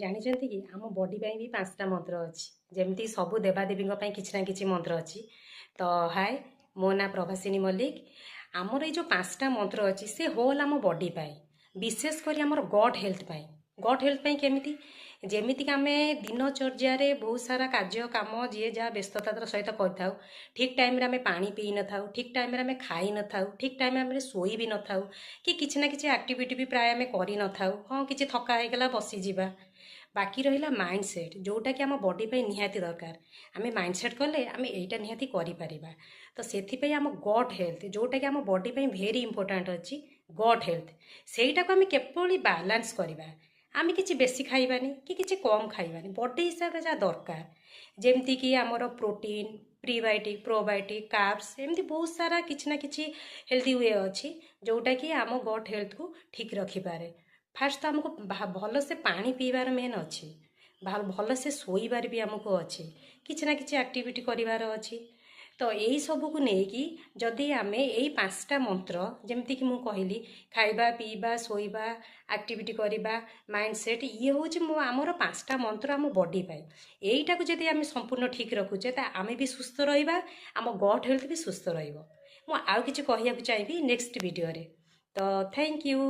ଜାଣିଛନ୍ତି କି ଆମ ବଡି ପାଇଁ ବି 5ଟା ମନ୍ତ୍ର ଅଛି। ଯେମିତି ସବୁ ଦେବାଦେବୀଙ୍କ ପାଇଁ କିଛି ନା କିଛି ମନ୍ତ୍ର ଅଛି। ତ ହାଏ, ମୋ ନାଁ ପ୍ରଭାସିନୀ ମଲ୍ଲିକ। ଆମର ଏଇ ଯେଉଁ 5ଟା ମନ୍ତ୍ର ଅଛି ସେ ହୋଲ୍ ଆମ ବଡି ପାଇଁ, ବିଶେଷ କରି ଆମର ଗଟ୍ ହେଲ୍ଥ ପାଇଁ। ଗଟ୍ ହେଲ୍ଥ ପାଇଁ କେମିତି? ଯେମିତିକି ଆମେ ଦିନଚର୍ଯ୍ୟାରେ ବହୁତ ସାରା କାର୍ଯ୍ୟ କାମ ଯିଏ ଯାହା ବ୍ୟସ୍ତତାର ସହିତ କରିଥାଉ, ଠିକ୍ ଟାଇମ୍ରେ ଆମେ ପାଣି ପିଇ ନଥାଉ, ଠିକ୍ ଟାଇମ୍ରେ ଆମେ ଖାଇ ନଥାଉ, ଠିକ୍ ଟାଇମ୍ରେ ଆମେ ଶୋଇ ବି ନଥାଉ, କି କିଛି ନା କିଛି ଆକ୍ଟିଭିଟି ବି ପ୍ରାୟ ଆମେ କରିନଥାଉ। ହଁ, କିଛି ଥକା ହେଇଗଲା ବସିଯିବା। ବାକି ରହିଲା ମାଇଣ୍ଡ ସେଟ୍, ଯେଉଁଟାକି ଆମ ବଡି ପାଇଁ ନିହାତି ଦରକାର। ଆମେ ମାଇଣ୍ଡ ସେଟ୍ କଲେ ଆମେ ଏଇଟା ନିହାତି କରିପାରିବା। ତ ସେଥିପାଇଁ ଆମ ଗଟ୍ ହେଲ୍ଥ, ଯେଉଁଟାକି ଆମ ବଡି ପାଇଁ ଭେରି ଇମ୍ପୋର୍ଟାଣ୍ଟ ଅଛି, ଗଟ୍ ହେଲ୍ଥ, ସେଇଟାକୁ ଆମେ କିପରି ବାଲାନ୍ସ କରିବା। ଆମେ କିଛି ବେଶୀ ଖାଇବାନି କି କିଛି କମ୍ ଖାଇବାନି, ବଡି ହିସାବରେ ଯାହା ଦରକାର। ଯେମିତିକି ଆମର ପ୍ରୋଟିନ୍, ପ୍ରିବାୟୋଟିକ୍, ପ୍ରୋବାୟୋଟିକ୍, କାର୍ବସ୍, ଏମିତି ବହୁତ ସାରା କିଛି ନା କିଛି ହେଲ୍ଦି ୱେ ଅଛି ଯେଉଁଟାକି ଆମ ଗଟ୍ ହେଲ୍ଥକୁ ଠିକ୍ ରଖିପାରେ। ଫାର୍ଷ୍ଟ ତ ଆମକୁ ଭଲସେ ପାଣି ପିଇବାର ମେନ୍ ଅଛି, ଭଲସେ ଶୋଇବାର ବି ଆମକୁ ଅଛି, କିଛି ନା କିଛି ଆକ୍ଟିଭିଟି କରିବାର ଅଛି। ତ ଏଇ ସବୁକୁ ନେଇକି ଯଦି ଆମେ ଏଇ 5ଟା ମନ୍ତ୍ର, ଯେମିତିକି ମୁଁ କହିଲି, ଖାଇବା ପିଇବା ଶୋଇବା ଆକ୍ଟିଭିଟି କରିବା ମାଇଣ୍ଡ ସେଟ୍, ଇଏ ହେଉଛି ଆମର 5ଟା ମନ୍ତ୍ର ଆମ ବଡି ପାଇଁ। ଏଇଟାକୁ ଯଦି ଆମେ ସମ୍ପୂର୍ଣ୍ଣ ଠିକ୍ ରଖୁଛେ ତ ଆମେ ବି ସୁସ୍ଥ ରହିବା, ଆମ ଗଟ୍ ହେଲ୍ଥ ବି ସୁସ୍ଥ ରହିବ। ମୁଁ ଆଉ କିଛି କହିବାକୁ ଚାହିଁବି ନେକ୍ସଟ ଭିଡ଼ିଓରେ। ତ ଥ୍ୟାଙ୍କ ୟୁ।